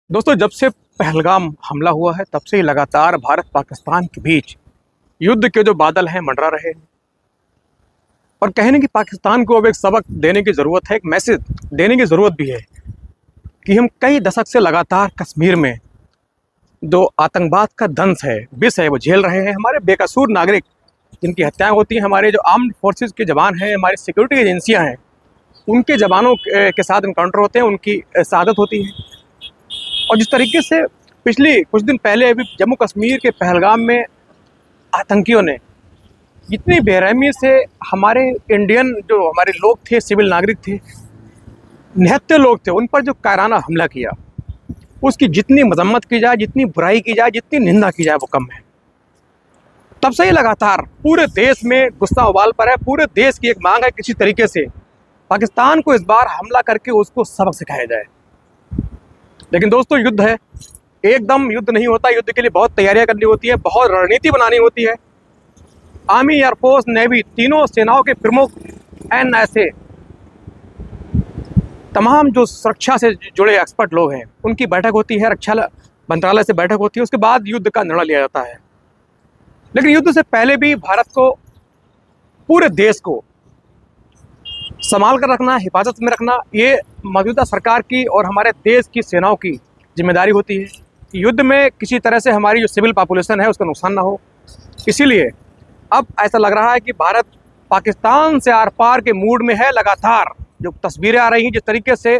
दोस्तों, जब से पहलगाम हमला हुआ है तब से ही लगातार भारत पाकिस्तान के बीच युद्ध के जो बादल हैं मंडरा रहे हैं। और कहने की पाकिस्तान को अब एक सबक देने की ज़रूरत है, एक मैसेज देने की ज़रूरत भी है कि हम कई दशक से लगातार कश्मीर में जो आतंकवाद का दंश है, विष है, वो झेल रहे हैं। हमारे बेकसूर नागरिक जिनकी हत्याएं होती हैं, हमारे जो आर्म्ड फोर्सेस के जवान हैं, हमारी सिक्योरिटी एजेंसियां हैं, उनके जवानों के साथ इनकाउंटर होते हैं, उनकी शहादत होती है। और जिस तरीके से पिछले कुछ दिन पहले अभी जम्मू कश्मीर के पहलगाम में आतंकियों ने इतनी बेरहमी से हमारे इंडियन जो हमारे लोग थे, सिविल नागरिक थे, निहत्थे लोग थे, उन पर जो कायराना हमला किया, उसकी जितनी मजम्मत की जाए, जितनी बुराई की जाए, जितनी निंदा की जाए, वो कम है। तब से ही लगातार पूरे देश में गुस्सा उबाल पर है। पूरे देश की एक मांग है किसी तरीके से पाकिस्तान को इस बार हमला करके उसको सबक सिखाया जाए। लेकिन दोस्तों, युद्ध है, एकदम युद्ध नहीं होता। युद्ध के लिए बहुत तैयारियां करनी होती है, बहुत रणनीति बनानी होती है। आर्मी, एयरफोर्स, नेवी, तीनों सेनाओं के प्रमुख, NSA, तमाम जो सुरक्षा से जुड़े एक्सपर्ट लोग हैं, उनकी बैठक होती है, रक्षा मंत्रालय से बैठक होती है, उसके बाद युद्ध का निर्णय लिया जाता है। लेकिन युद्ध से पहले भी भारत को, पूरे देश को संभाल कर रखना, हिफाजत में रखना, ये मौजूदा सरकार की और हमारे देश की सेनाओं की जिम्मेदारी होती है कि युद्ध में किसी तरह से हमारी जो सिविल पॉपुलेशन है उसका नुकसान ना हो। इसीलिए अब ऐसा लग रहा है कि भारत पाकिस्तान से आर पार के मूड में है। लगातार जो तस्वीरें आ रही हैं, जिस तरीके से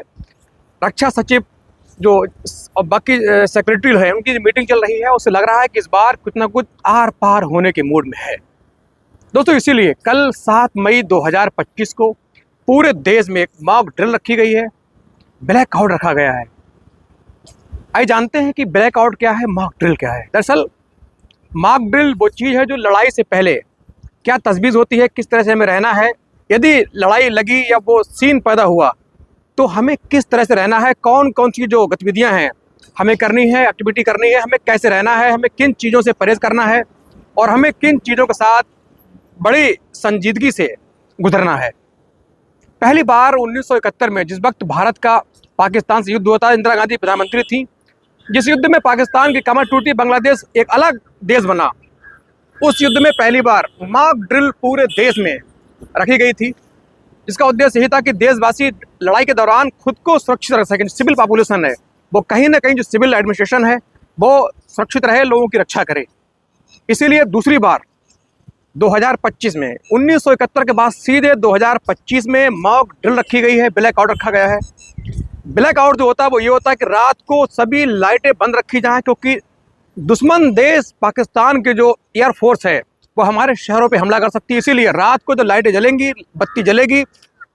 रक्षा सचिव जो और बाकी सेक्रेटरी हैं, उनकी मीटिंग चल रही है, उससे लग रहा है कि इस बार कुछ ना कुछ आर पार होने के मूड में है। दोस्तों, इसीलिए कल 7 मई 2025 को पूरे देश में एक मॉक ड्रिल रखी गई है, ब्लैक आउट रखा गया है। आइए जानते हैं कि ब्लैक आउट क्या है, मॉक ड्रिल क्या है। दरअसल मॉक ड्रिल वो चीज़ है जो लड़ाई से पहले क्या तजवीज़ होती है, किस तरह से हमें रहना है, यदि लड़ाई लगी या वो सीन पैदा हुआ तो हमें किस तरह से रहना है, कौन कौन सी जो गतिविधियां हैं हमें करनी है, एक्टिविटी करनी है, हमें कैसे रहना है, हमें किन चीज़ों से परहेज़ करना है और हमें किन चीज़ों के साथ बड़ी संजीदगी से गुजरना है। पहली बार 1971 में, जिस वक्त भारत का पाकिस्तान से युद्ध हुआ था, इंदिरा गांधी प्रधानमंत्री थी, जिस युद्ध में पाकिस्तान की कमर टूटी, बांग्लादेश एक अलग देश बना, उस युद्ध में पहली बार मॉक ड्रिल पूरे देश में रखी गई थी, जिसका उद्देश्य यही था कि देशवासी लड़ाई के दौरान खुद को सुरक्षित रख सकें। सिविल पॉपुलेशन है वो कहीं ना कहीं, जो सिविल एडमिनिस्ट्रेशन है वो सुरक्षित रहे, लोगों की रक्षा करे। इसीलिए दूसरी बार 2025 में, 1971 के बाद सीधे 2025 में मॉक ड्रिल रखी गई है, ब्लैक आउट रखा गया है। ब्लैक आउट जो होता है वो ये होता है कि रात को सभी लाइटें बंद रखी जाएं, क्योंकि दुश्मन देश पाकिस्तान के जो एयरफोर्स है वो हमारे शहरों पे हमला कर सकती है। इसीलिए रात को जो लाइटें जलेंगी, बत्ती जलेगी,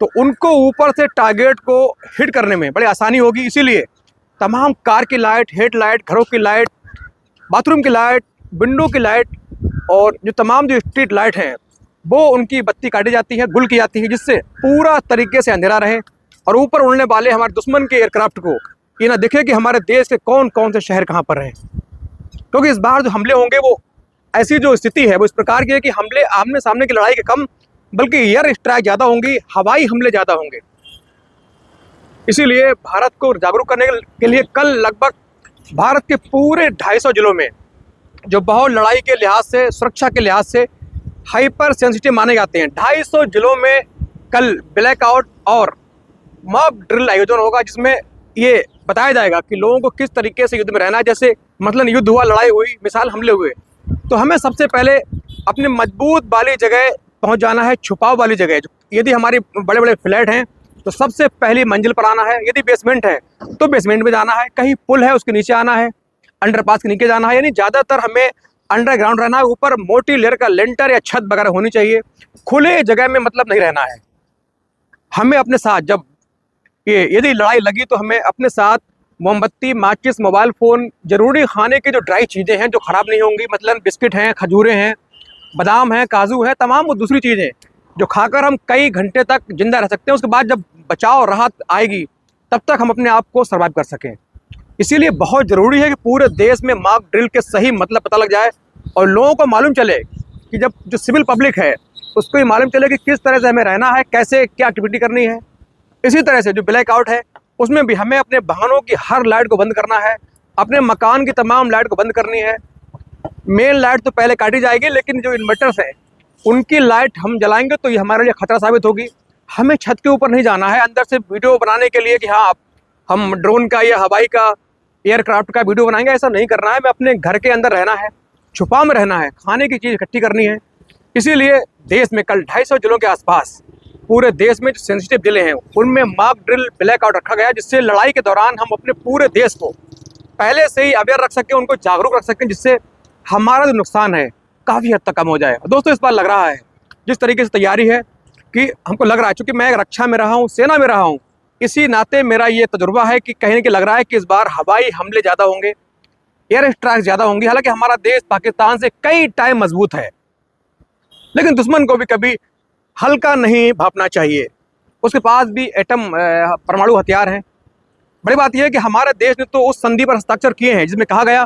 तो उनको ऊपर से टारगेट को हिट करने में बड़ी आसानी होगी। इसीलिए तमाम कार की लाइट, हेड लाइट, घरों की लाइट, बाथरूम की लाइट, विंडो की लाइट और जो तमाम जो स्ट्रीट लाइट हैं वो उनकी बत्ती काटी जाती है, गुल की जाती है, जिससे पूरा तरीके से अंधेरा रहे और ऊपर उड़ने वाले हमारे दुश्मन के एयरक्राफ्ट को ये ना दिखे कि हमारे देश के कौन कौन से शहर कहाँ पर हैं। क्योंकि इस बार जो हमले होंगे, वो ऐसी जो स्थिति है वो इस प्रकार की है कि हमले आमने सामने की लड़ाई के कम, बल्कि एयर स्ट्राइक ज़्यादा होंगी, हवाई हमले ज़्यादा होंगे। इसीलिए भारत को जागरूक करने के लिए कल लगभग भारत के पूरे 250 जिलों में, जो बहुत लड़ाई के लिहाज से, सुरक्षा के लिहाज से हाइपर सेंसिटिव माने जाते हैं, 250 जिलों में कल ब्लैकआउट और मॉक ड्रिल आयोजन होगा, जिसमें ये बताया जाएगा कि लोगों को किस तरीके से युद्ध में रहना है। जैसे मतलब युद्ध हुआ, लड़ाई हुई, मिसाल हमले हुए, तो हमें सबसे पहले अपने मजबूत वाली जगह पहुंच जाना है, छुपाव वाली जगह। यदि हमारी बड़े बड़े फ्लैट हैं तो सबसे पहली मंजिल पर आना है, यदि बेसमेंट है तो बेसमेंट में जाना है, कहीं पुल है उसके नीचे आना है, अंडरपास के नीचे जाना है। यानी ज़्यादातर हमें अंडरग्राउंड रहना है, ऊपर मोटी लेयर का लेंटर या छत वगैरह होनी चाहिए। खुले जगह में मतलब नहीं रहना है। हमें अपने साथ, जब ये यदि लड़ाई लगी तो हमें अपने साथ मोमबत्ती, माचिस, मोबाइल फ़ोन, ज़रूरी खाने की जो ड्राई चीज़ें हैं जो ख़राब नहीं होंगी, मतलब बिस्किट हैं, खजूरें हैं, बादाम हैं, काजू हैं, तमाम वो दूसरी चीज़ें जो खाकर हम कई घंटे तक जिंदा रह सकते हैं। उसके बाद जब बचाव राहत आएगी तब तक हम अपने आप को सर्वाइव कर सकें। इसीलिए बहुत ज़रूरी है कि पूरे देश में मॉक ड्रिल के सही मतलब पता लग जाए और लोगों को मालूम चले कि जब जो सिविल पब्लिक है उसको ये मालूम चले कि किस तरह से हमें रहना है, कैसे क्या एक्टिविटी करनी है। इसी तरह से जो ब्लैक आउट है उसमें भी हमें अपने वाहनों की हर लाइट को बंद करना है, अपने मकान की तमाम लाइट को बंद करनी है। मेन लाइट तो पहले काटी जाएगी, लेकिन जो इन्वर्टर्स हैं उनकी लाइट हम जलाएंगे तो ये हमारे लिए खतरा साबित होगी। हमें छत के ऊपर नहीं जाना है अंदर से वीडियो बनाने के लिए कि हाँ हम ड्रोन का या हवाई का एयरक्राफ्ट का वीडियो बनाएंगे, ऐसा नहीं करना है। हमें अपने घर के अंदर रहना है, छुपा में रहना है, खाने की चीज़ इकट्ठी करनी है। इसीलिए देश में कल 250 जिलों के आसपास पूरे देश में जो सेंसिटिव जिले हैं उनमें मॉक ड्रिल ब्लैकआउट रखा गया, जिससे लड़ाई के दौरान हम अपने पूरे देश को पहले से ही अवेयर रख सकें, उनको जागरूक रख सकें, जिससे हमारा जो नुकसान है काफ़ी हद तक कम हो जाए। दोस्तों, इस बार लग रहा है जिस तरीके से तैयारी है कि हमको लग रहा है, चूँकि मैं रक्षा में रहा हूँ, सेना में रहा हूँ, इसी नाते मेरा ये तजुर्बा है कि कहीं न कहीं लग रहा है कि इस बार हवाई हमले ज़्यादा होंगे, एयर स्ट्राइक ज़्यादा होंगी। हालांकि हमारा देश पाकिस्तान से कई टाइम मजबूत है, लेकिन दुश्मन को भी कभी हल्का नहीं भापना चाहिए। उसके पास भी एटम परमाणु हथियार हैं। बड़ी बात यह है कि हमारे देश ने तो उस संधि पर हस्ताक्षर किए हैं जिसमें कहा गया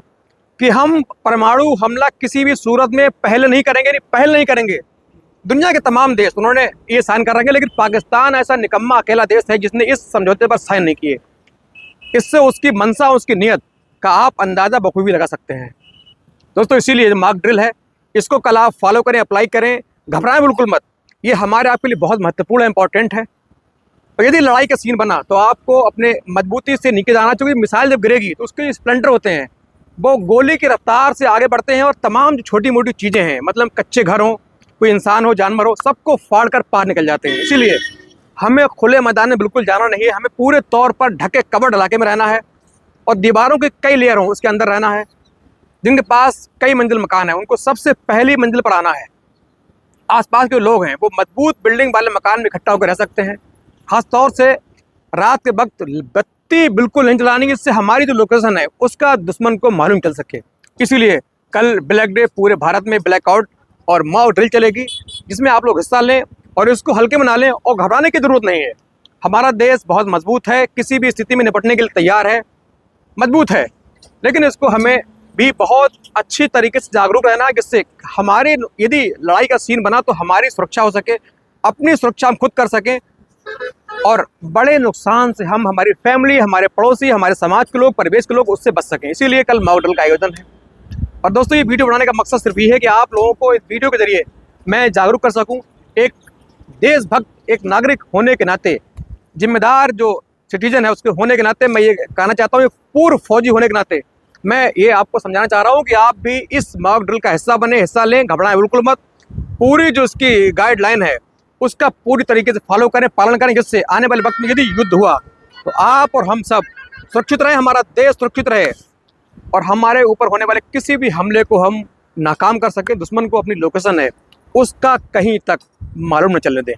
कि हम परमाणु हमला किसी भी सूरत में पहल नहीं करेंगे। दुनिया के तमाम देश उन्होंने ये साइन कर रखे, लेकिन पाकिस्तान ऐसा निकम्मा अकेला देश है जिसने इस समझौते पर साइन नहीं किए। इससे उसकी मंशा, उसकी नीयत का आप अंदाज़ा बखूबी लगा सकते हैं। दोस्तों, इसीलिए मॉक ड्रिल है, इसको कल आप फॉलो करें, अप्लाई करें, घबराएं बिल्कुल मत। ये हमारे आपके लिए बहुत महत्वपूर्ण है, इंपॉर्टेंट है। और यदि लड़ाई का सीन बना तो आपको अपने मजबूती से नीचे जाना चाहिए। मिसाइल जब गिरेगी तो उसके स्प्लेंडर होते हैं, वो गोली की रफ्तार से आगे बढ़ते हैं और तमाम जो छोटी मोटी चीज़ें हैं, मतलब कच्चे घर हों, कोई इंसान हो, जानवर हो, सबको फाड़ कर पार निकल जाते हैं। इसीलिए हमें खुले मैदान में बिल्कुल जाना नहीं है, हमें पूरे तौर पर ढके कवर्ड इलाके में रहना है और दीवारों के कई लेयर हों उसके अंदर रहना है। जिनके पास कई मंजिल मकान है उनको सबसे पहली मंजिल पर आना है। आसपास के लोग हैं वो मजबूत बिल्डिंग वाले मकान में इकट्ठा होकर रह सकते हैं। खासतौर से रात के वक्त बत्ती बिल्कुल नहीं जलानी, जिससे हमारी जो लोकेशन है उसका दुश्मन को मालूम चल सके। इसीलिए कल ब्लैक डे पूरे भारत में ब्लैकआउट और मॉक ड्रिल चलेगी, जिसमें आप लोग हिस्सा लें और इसको हल्के में ना लें और घबराने की ज़रूरत नहीं है। हमारा देश बहुत मजबूत है, किसी भी स्थिति में निपटने के लिए तैयार है, मजबूत है, लेकिन इसको हमें भी बहुत अच्छी तरीके से जागरूक रहना है, जिससे हमारे यदि लड़ाई का सीन बना तो हमारी सुरक्षा हो सके, अपनी सुरक्षा हम खुद कर सकें और बड़े नुकसान से हम, हमारी फैमिली, हमारे पड़ोसी, हमारे समाज के लोग, परिवेश के लोग उससे बच सकें। इसीलिए कल मॉक ड्रिल का आयोजन है। और दोस्तों, ये वीडियो बनाने का मकसद सिर्फ ये है कि आप लोगों को इस वीडियो के जरिए मैं जागरूक कर सकूं। एक देशभक्त, एक नागरिक होने के नाते, जिम्मेदार जो सिटीजन है उसके होने के नाते मैं ये कहना चाहता हूँ, एक पूर्व फौजी होने के नाते मैं ये आपको समझाना चाह रहा हूँ कि आप भी इस मॉक ड्रिल का हिस्सा बने, हिस्सा लें, घबराएं बिल्कुल मत। पूरी जो उसकी गाइडलाइन है उसका पूरी तरीके से फॉलो करें, पालन करें, जिससे आने वाले वक्त में यदि युद्ध हुआ तो आप और हम सब सुरक्षित रहें, हमारा देश सुरक्षित रहे और हमारे ऊपर होने वाले किसी भी हमले को हम नाकाम कर सकें। दुश्मन को अपनी लोकेशन है उसका कहीं तक मालूम न चलने दें।